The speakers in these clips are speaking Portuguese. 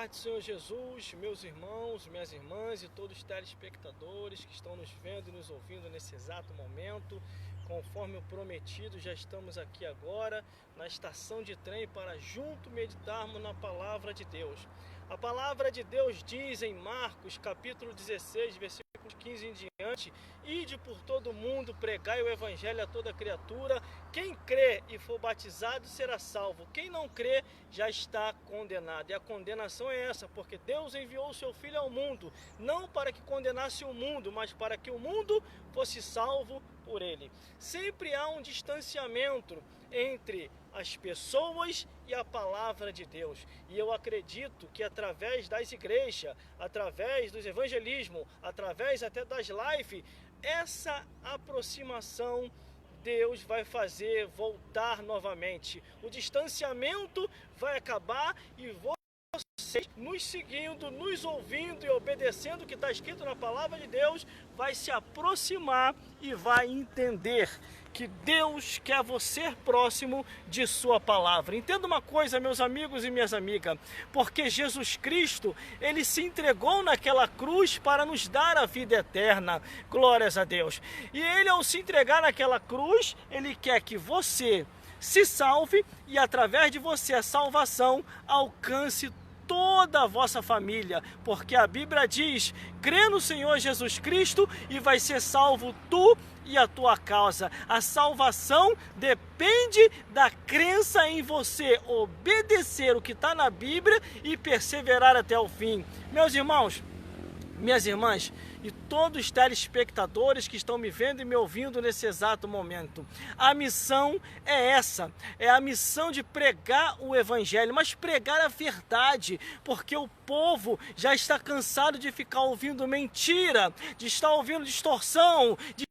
paz do Senhor Jesus, meus irmãos, minhas irmãs e todos os telespectadores que estão nos vendo e nos ouvindo nesse exato momento. Conforme o prometido, já estamos aqui agora na estação de trem para junto meditarmos na palavra de Deus. A palavra de Deus diz em Marcos capítulo 16, versículos 15 em diante: ide por todo o mundo, pregai o evangelho a toda criatura. Quem crê e for batizado será salvo. Quem não crê já está condenado. E a condenação é essa, porque Deus enviou o seu Filho ao mundo, não para que condenasse o mundo, mas para que o mundo fosse salvo por ele. Sempre há um distanciamento entre as pessoas e a palavra de Deus. E eu acredito que através das igrejas, através dos evangelismos, através até das lives, essa aproximação Deus vai fazer voltar novamente. O distanciamento vai acabar e vocês nos seguindo, nos ouvindo e obedecendo o que está escrito na palavra de Deus, vai se aproximar e vai entender que Deus quer você próximo de sua palavra. Entenda uma coisa, meus amigos e minhas amigas, porque Jesus Cristo, ele se entregou naquela cruz para nos dar a vida eterna. Glórias a Deus. E ele, ao se entregar naquela cruz, ele quer que você se salve e através de você a salvação alcance toda a vossa família, porque a Bíblia diz: crê no Senhor Jesus Cristo e vai ser salvo tu e a tua casa. A salvação depende da crença em você, obedecer o que está na Bíblia e perseverar até o fim. Meus irmãos, minhas irmãs e todos os telespectadores que estão me vendo e me ouvindo nesse exato momento, a missão é essa, é a missão de pregar o evangelho, mas pregar a verdade, porque o povo já está cansado de ficar ouvindo mentira, de estar ouvindo distorção, de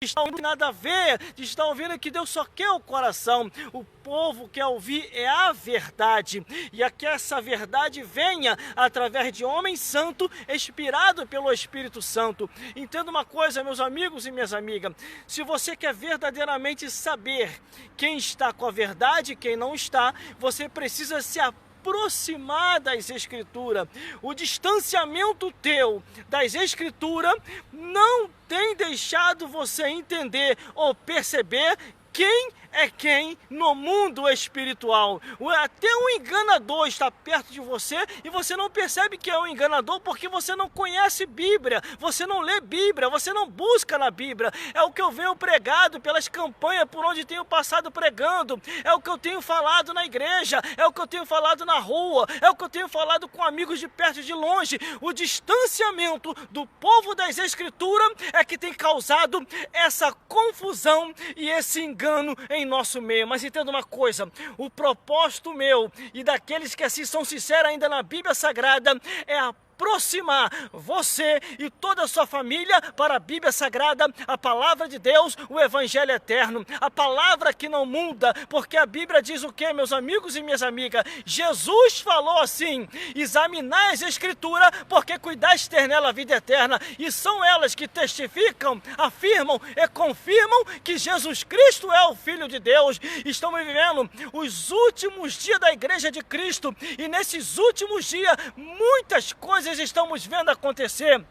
estar ouvindo nada a ver, de estar ouvindo que Deus só quer o coração. O povo quer ouvir é a verdade, e a que essa verdade venha através de homem santo, inspirado pelo Espírito Santo. Entenda uma coisa, meus amigos e minhas amigas, se você quer verdadeiramente saber quem está com a verdade e quem não está, você precisa se aproximar das Escrituras. O distanciamento teu das Escrituras não tem deixado você entender ou perceber quem é quem no mundo espiritual. Até um enganador está perto de você e você não percebe que é um enganador porque você não conhece Bíblia, você não lê Bíblia, você não busca na Bíblia. É o que eu venho pregado pelas campanhas por onde tenho passado pregando, é o que eu tenho falado na igreja, é o que eu tenho falado na rua, é o que eu tenho falado com amigos de perto e de longe. O distanciamento do povo das Escrituras é que tem causado essa confusão e esse engano em nosso meio. Mas entenda uma coisa, o propósito meu e daqueles que assim são sinceros ainda na Bíblia Sagrada é aproximar você e toda a sua família para a Bíblia Sagrada, a palavra de Deus, o Evangelho eterno, a palavra que não muda, porque a Bíblia diz o que, meus amigos e minhas amigas? Jesus falou assim: examinai as Escrituras, porque cuidais ter nela a vida eterna, e são elas que testificam, afirmam e confirmam que Jesus Cristo é o Filho de Deus. Estamos vivendo os últimos dias da Igreja de Cristo, e nesses últimos dias muitas coisas estamos vendo acontecer.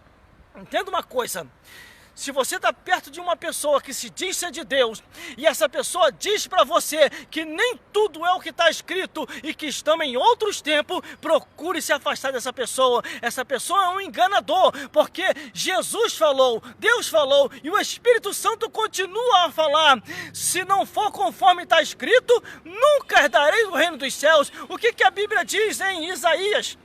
Entenda uma coisa, se você está perto de uma pessoa que se diz ser de Deus, e essa pessoa diz para você que nem tudo é o que está escrito e que estamos em outros tempos, procure se afastar dessa pessoa. Essa pessoa é um enganador, porque Jesus falou, Deus falou, e o Espírito Santo continua a falar: se não for conforme está escrito, nunca herdarei o reino dos céus. O que a Bíblia diz em Isaías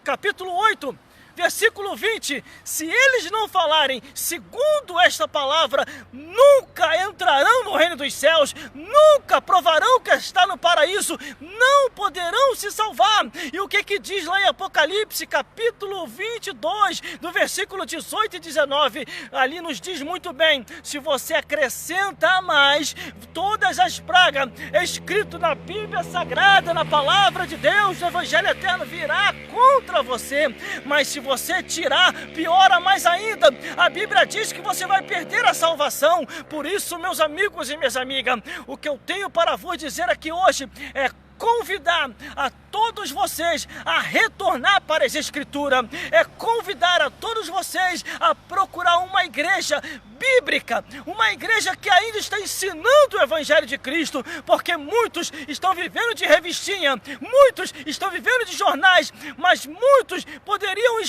capítulo 8, versículo 20: se eles não falarem segundo esta palavra, nunca entrarão no reino dos céus, nunca provarão que está no paraíso, não poderão se salvar. E o que diz lá em Apocalipse, capítulo 22, do versículo 18 e 19, ali nos diz muito bem: se você acrescenta mais todas as pragas escrito na Bíblia Sagrada, na palavra de Deus, o Evangelho eterno virá contra você. Mas se você tirar, piora mais ainda. A Bíblia diz que você vai perder a salvação. Por isso, meus amigos e minhas amigas, o que eu tenho para vos dizer aqui hoje é: convidar a todos vocês a retornar para as Escrituras, é convidar a todos vocês a procurar uma igreja bíblica, uma igreja que ainda está ensinando o Evangelho de Cristo, porque muitos estão vivendo de revistinha, muitos estão vivendo de jornais, mas muitos poderiam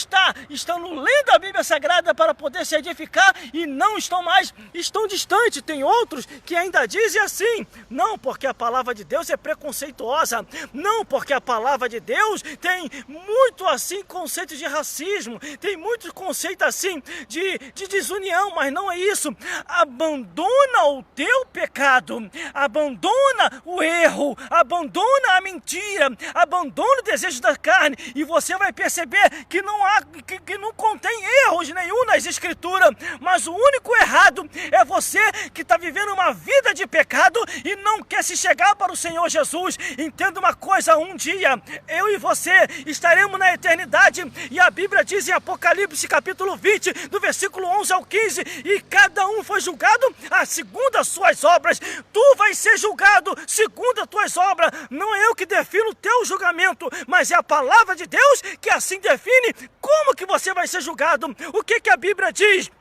estão lendo a Bíblia Sagrada para poder se edificar e não estão mais, estão distantes. Tem outros que ainda dizem assim, não, porque a palavra de Deus é preconceituosa, não, porque a palavra de Deus tem muito assim conceito de racismo, tem muito conceito assim de desunião, mas não é isso. Abandona o teu pecado, abandona o erro, abandona a mentira, abandona o desejo da carne e você vai perceber que não contém erros nenhum nas Escrituras, mas o único errado é você que está vivendo uma vida de pecado e não quer se chegar para o Senhor Jesus. Entenda uma coisa, um dia eu e você estaremos na eternidade e a Bíblia diz em Apocalipse capítulo 20, do versículo 11 ao 15, e cada um foi julgado segundo as suas obras. Tu vais ser julgado segundo as tuas obras. Não é eu que defino o teu julgamento, mas é a palavra de Deus que assim define como que você vai ser julgado. O que a Bíblia diz?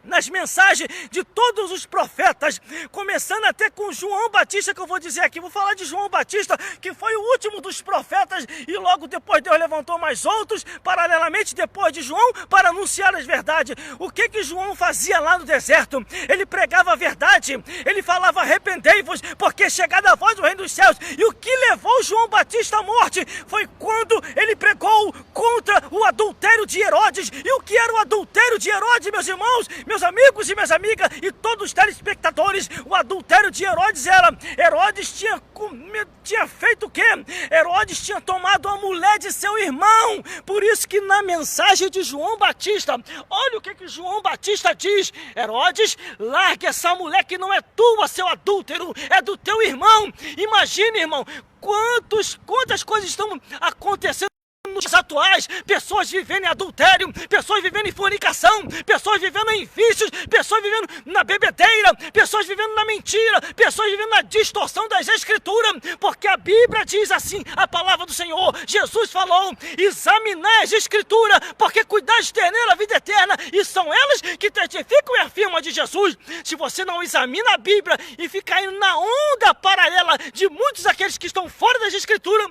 Nas mensagens de todos os profetas, começando até com João Batista, que eu vou dizer aqui, vou falar de João Batista, que foi o último dos profetas, e logo depois Deus levantou mais outros, paralelamente depois de João, para anunciar as verdades. O que João fazia lá no deserto? Ele pregava a verdade, ele falava arrependei-vos, porque é chegada a voz do reino dos céus. E o que levou João Batista à morte foi quando ele pregou contra o adultério de Herodes. E o que era o adultério de Herodes, meus irmãos, meus amigos e minhas amigas e todos os telespectadores? O adultério de Herodes era, Herodes tinha feito o quê? Herodes tinha tomado a mulher de seu irmão. Por isso que na mensagem de João Batista, olha o que João Batista diz: Herodes, largue essa mulher que não é tua, seu adúltero, é do teu irmão. Imagine, irmão, quantas coisas estão acontecendo nos dias atuais, pessoas vivendo em adultério, pessoas vivendo em fornicação, pessoas vivendo em vícios, pessoas vivendo na bebedeira, pessoas vivendo na mentira, pessoas vivendo na distorção das Escrituras, porque a Bíblia diz assim, a palavra do Senhor, Jesus falou, examinai as Escrituras, porque cuidais de ter nela a vida eterna, e são elas que testificam e afirmam de Jesus. Se você não examina a Bíblia e fica indo na onda paralela de muitos daqueles que estão fora das Escrituras,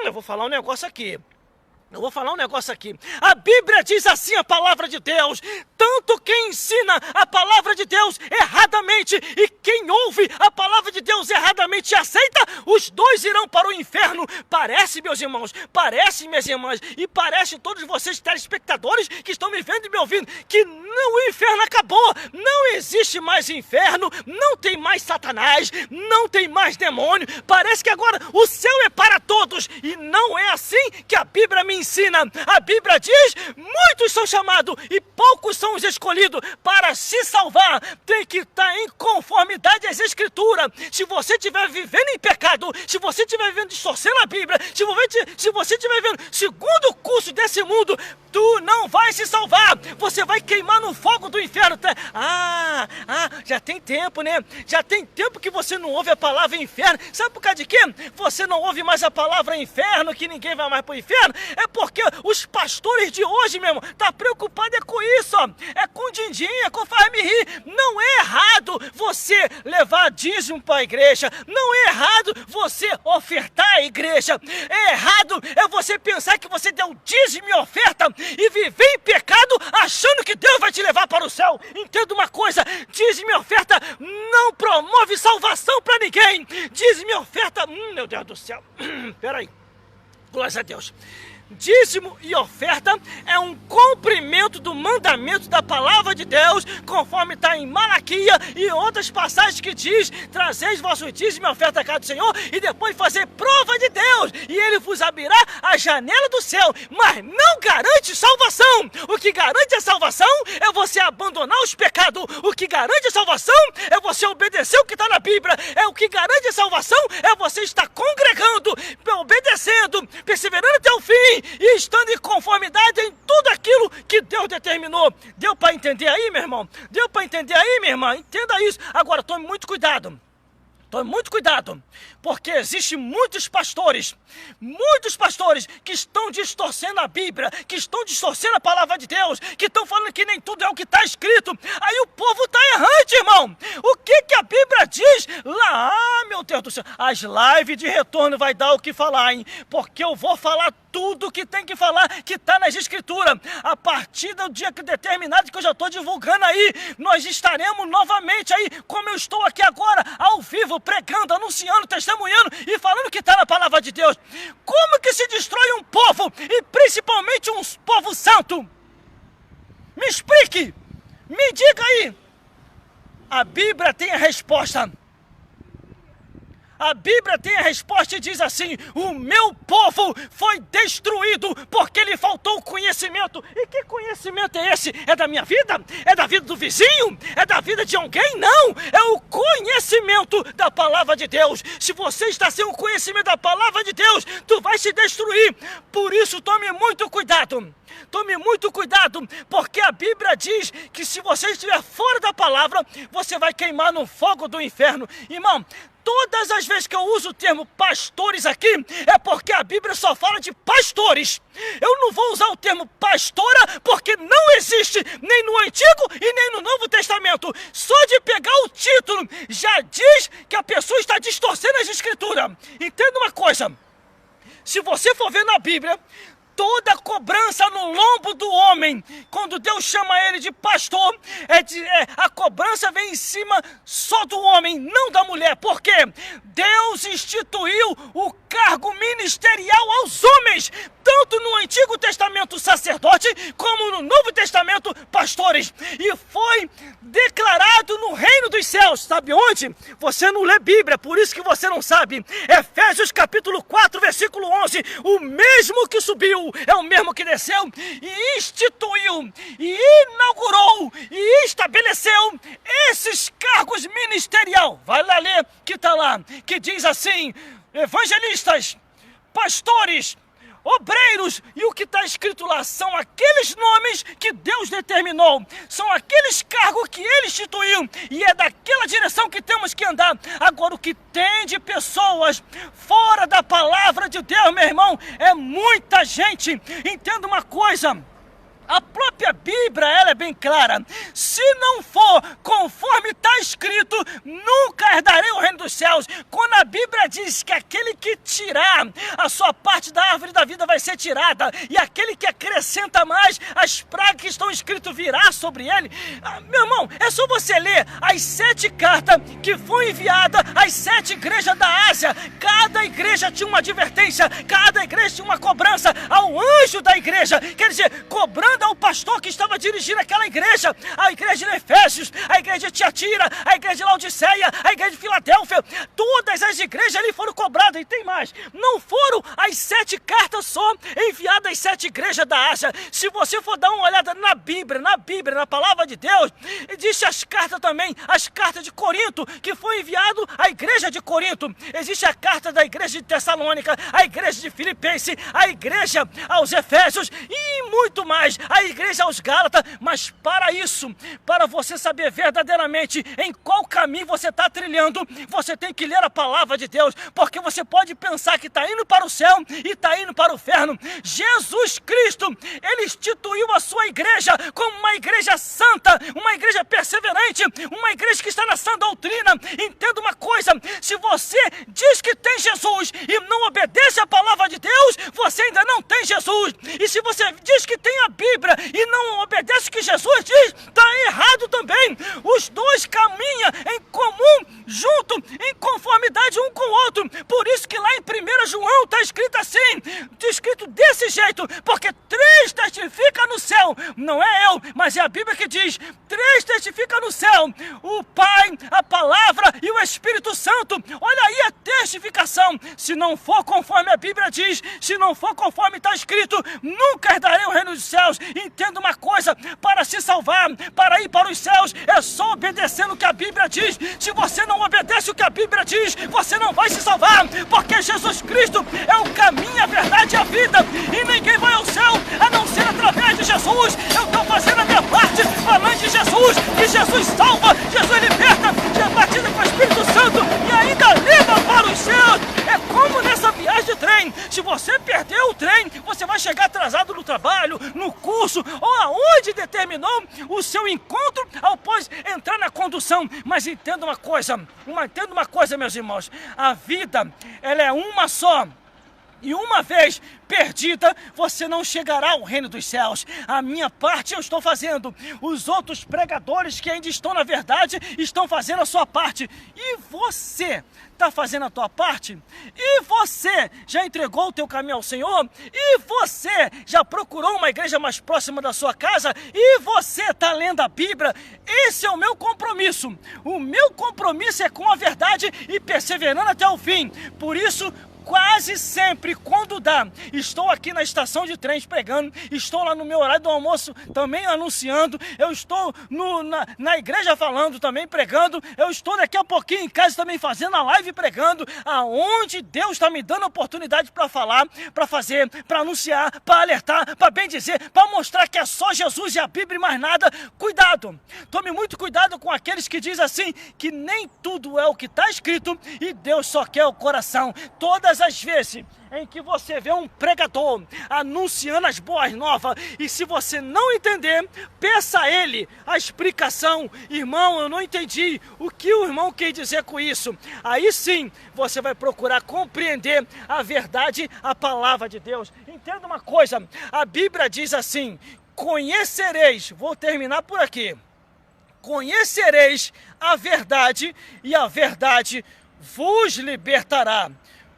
eu vou falar um negócio aqui. A Bíblia diz assim, a palavra de Deus, tanto quem ensina a palavra de Deus erradamente e quem ouve a palavra de Deus erradamente e aceita, os dois irão para o inferno. Parece, meus irmãos, parece, minhas irmãs, e parece todos vocês telespectadores que estão me vendo e me ouvindo, que não, o inferno acabou, não existe mais inferno, não tem mais Satanás, não tem mais demônio, parece que agora o céu é para todos, e não é assim que a Bíblia me ensina. A Bíblia diz, muitos são chamados e poucos são os escolhidos. Para se salvar, tem que estar em conformidade às Escrituras. Se você estiver vivendo em pecado, se você estiver vivendo distorcendo a Bíblia, se você estiver vivendo segundo o curso desse mundo, tu não vai se salvar, você vai queimar no fogo do inferno. Já tem tempo, né? Já tem tempo que você não ouve a palavra inferno. Sabe por causa de quê? Você não ouve mais a palavra inferno, que ninguém vai mais para o inferno? É porque os pastores de hoje, meu irmão, tá preocupado com isso, ó. É com din-din, é com faz-me rir. Não é errado você levar dízimo para a igreja, não é errado você ofertar a igreja, é errado é você pensar que você deu dízimo e oferta e viver em pecado achando que Deus vai te levar para o céu. Entenda uma coisa, dízimo e oferta não promove salvação para ninguém. Dízimo e oferta, meu Deus do céu, peraí, glória a Deus. Dízimo e oferta é um cumprimento do mandamento da palavra de Deus, conforme está em Malaquias e outras passagens que diz, trazeis vosso dízimo e oferta à casa do Senhor e depois fazer prova de Deus e Ele vos abrirá a janela do céu, mas não garante salvação. O que garante a salvação é você abandonar os pecados, o que garante a salvação é você obedecer o que está na Bíblia, o que garante a salvação é você estar congregando, obedecendo, perseverando até o fim e estando em conformidade em tudo aquilo que Deus determinou. Deu para entender aí, meu irmão? Deu para entender aí, minha irmã? Entenda isso. Agora, tome muito cuidado. Tome muito cuidado, porque existem muitos pastores que estão distorcendo a Bíblia, que estão distorcendo a palavra de Deus, que estão falando que nem tudo é o que está escrito. Aí o povo está errante, irmão. O que a Bíblia diz lá? Ah, meu Deus do céu, as lives de retorno vai dar o que falar, hein? Porque eu vou falar tudo que tem que falar, que está nas escrituras. A partir do dia determinado que eu já estou divulgando aí, nós estaremos novamente aí, como eu estou aqui agora, ao vivo, pregando, anunciando, testemunhando e falando que está na palavra de Deus. Como que se destrói um povo, e principalmente um povo santo? Me explique, me diga aí. A Bíblia tem a resposta. A Bíblia tem a resposta e diz assim: o meu povo foi destruído porque lhe faltou conhecimento. E que conhecimento é esse? É da minha vida? É da vida do vizinho? É da vida de alguém? Não! É o conhecimento da palavra de Deus. Se você está sem o conhecimento da palavra de Deus, tu vai se destruir. Por isso, tome muito cuidado. Tome muito cuidado, porque a Bíblia diz que se você estiver fora da palavra, você vai queimar no fogo do inferno. Irmão, todas as vezes que eu uso o termo pastores aqui, é porque a Bíblia só fala de pastores. Eu não vou usar o termo pastora, porque não existe nem no Antigo e nem no Novo Testamento. Só de pegar o título, já diz que a pessoa está distorcendo as escrituras. Entenda uma coisa, se você for ver na Bíblia, toda cobrança no lombo do homem, quando Deus chama ele de pastor, a cobrança vem em cima só do homem, não da mulher. Por quê? Deus instituiu o cargo ministerial aos homens, tanto no Antigo Testamento sacerdote, como no Novo Testamento pastores. E foi declarado no reino dos céus. Sabe onde? Você não lê Bíblia, por isso que você não sabe. Efésios capítulo 4, versículo 11. O mesmo que subiu é o mesmo que desceu e instituiu, e inaugurou, e estabeleceu esses cargos ministerial. Vai lá ler que está lá, que diz assim: evangelistas, pastores, obreiros, e o que está escrito lá são aqueles nomes que Deus determinou, são aqueles cargos que Ele instituiu, e é daquela direção que temos que andar. Agora, o que tem de pessoas fora da palavra de Deus, meu irmão, é muita gente. Entenda uma coisa, a própria Bíblia, ela é bem clara: se não for conforme está escrito, nunca herdarei o reino dos céus. Quando a Bíblia diz que aquele que tirar a sua parte da árvore da vida vai ser tirada, e aquele que acrescenta mais, as pragas que estão escritas virá sobre ele. Meu irmão, é só você ler as 7 cartas que foram enviadas às 7 igrejas da Ásia. Cada igreja tinha uma advertência, cada igreja tinha uma cobrança ao anjo da igreja, quer dizer, cobrando ao pastor que estava dirigindo aquela igreja, a igreja de Efésios, a igreja de Tiatira, a igreja de Laodiceia, a igreja de Filadélfia. Todas as igrejas ali foram cobradas. E tem mais, não foram as 7 cartas só enviadas às 7 igrejas da Ásia. Se você for dar uma olhada na Bíblia, na palavra de Deus, existe as cartas também, as cartas de Corinto, que foi enviado à igreja de Corinto. Existe a carta da igreja de Tessalônica, a igreja de Filipenses, a igreja aos Efésios e muito mais, a igreja aos Gálatas. Mas para isso, para você saber verdadeiramente em qual caminho você está trilhando, você tem que ler a palavra de Deus, porque você pode pensar que está indo para o céu e está indo para o inferno. Jesus Cristo, Ele instituiu a sua igreja como uma igreja santa, uma igreja perseverante, uma igreja que está na sã doutrina. Entenda uma coisa, se você diz que tem Jesus e não obedece a palavra de Deus, você ainda não tem Jesus. E se você diz que tem a Bíblia e não obedece o que Jesus diz, está errado também. Os dois caminham em comum, junto, em conformidade um com o outro. Por isso que lá em 1 João está escrito assim, está escrito desse jeito, porque 3 testificam no céu, não é eu, mas é a Bíblia que diz, 3 testificam no céu, o Pai, a Palavra e o Espírito Santo. Olha aí a testificação. Se não for conforme a Bíblia diz, se não for conforme está escrito, nunca herdarei o reino dos céus. Entenda uma coisa, para se salvar, para ir para os céus, é só obedecendo o que a Bíblia diz. Se você não obedece o que a Bíblia diz, você não vai se salvar, porque Jesus Cristo é o caminho, a verdade e a vida, e ninguém vai ao céu a não ser através de Jesus. Eu estou fazendo a minha parte, falando de Jesus, que Jesus salva, Jesus liberta, já batida com o Espírito Santo, e ainda Se você perder o trem, você vai chegar atrasado no trabalho, no curso ou aonde determinou o seu encontro após entrar na condução. Mas entenda uma coisa, meus irmãos, a vida, ela é uma só. E uma vez perdida, você não chegará ao reino dos céus. A minha parte eu estou fazendo. Os outros pregadores que ainda estão na verdade, estão fazendo a sua parte. E você está fazendo a tua parte? E você já entregou o teu caminho ao Senhor? E você já procurou uma igreja mais próxima da sua casa? E você está lendo a Bíblia? Esse é o meu compromisso. O meu compromisso é com a verdade e perseverando até o fim. Por isso, quase sempre, quando dá, estou aqui na estação de trens pregando, estou lá no meu horário do almoço também anunciando, eu estou na igreja falando também, pregando, eu estou daqui a pouquinho em casa também fazendo a live pregando, aonde Deus está me dando a oportunidade para falar, para fazer, para anunciar, para alertar, para bem dizer, para mostrar que é só Jesus e a Bíblia e mais nada. Cuidado, tome muito cuidado com aqueles que dizem assim, que nem tudo é o que está escrito e Deus só quer o coração. Todas as vezes em que você vê um pregador anunciando as boas novas, e se você não entender, peça a ele a explicação. Irmão, eu não entendi o que o irmão quer dizer com isso. Aí sim, você vai procurar compreender a verdade, a palavra de Deus. Entenda uma coisa, a Bíblia diz assim, conhecereis, vou terminar por aqui, conhecereis a verdade e a verdade vos libertará.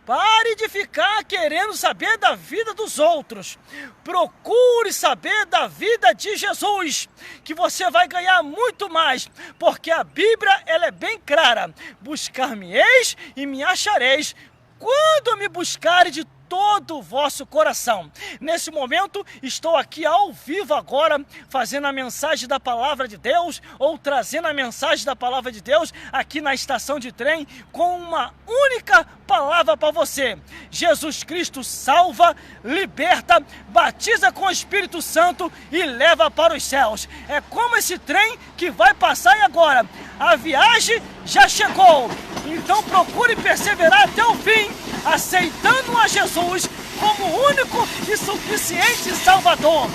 Pare de ficar querendo saber da vida dos outros. Procure saber da vida de Jesus, que você vai ganhar muito mais, porque a Bíblia ela é bem clara. Buscar-me-eis e me achareis, quando me buscarem de todo o vosso coração. Nesse momento, estou aqui ao vivo agora, fazendo a mensagem da palavra de Deus, ou trazendo a mensagem da palavra de Deus, aqui na estação de trem, com uma única palavra para você. Jesus Cristo salva, liberta, batiza com o Espírito Santo e leva para os céus. É como esse trem que vai passar e agora. A viagem já chegou. Então procure perseverar até o fim, aceitando a Jesus como único e suficiente Salvador.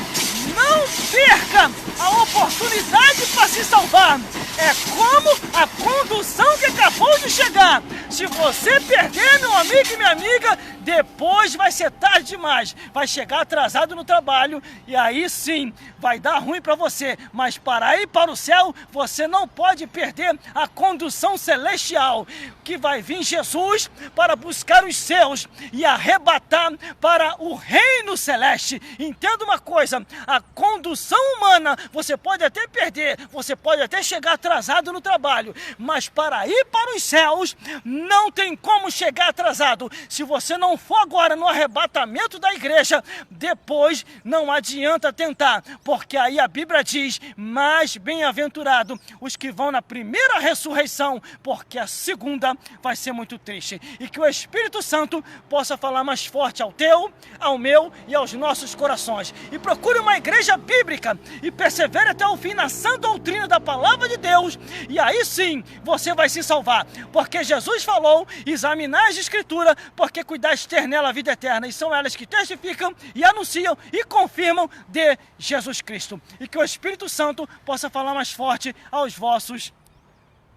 Não perca a oportunidade para se salvar. É como a condução que acabou de chegar. Se você perder, meu amigo e minha amiga, depois vai ser tarde demais. Vai chegar atrasado no trabalho e aí sim vai dar ruim para você. Mas para ir para o céu, você não pode perder a condução celestial, que vai vir Jesus para buscar os seus e arrebatar para o reino celeste. Entenda uma coisa, a condução humana você pode até perder, você pode até chegar atrasado no trabalho, mas para ir para os céus não tem como chegar atrasado. Se você não for agora no arrebatamento da igreja, depois não adianta tentar, porque aí a Bíblia diz, mais bem-aventurado os que vão na primeira ressurreição, porque a segunda vai ser muito triste. E que o Espírito Santo possa falar mais forte ao teu, ao meu e aos nossos corações. E procure uma igreja bíblica e persevere até o fim na sã doutrina da palavra de Deus, e aí sim você vai se salvar, porque Jesus falou, examinar as escrituras, porque cuidaste ter nela a vida eterna, e são elas que testificam e anunciam e confirmam de Jesus Cristo. E que o Espírito Santo possa falar mais forte aos vossos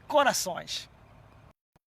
corações.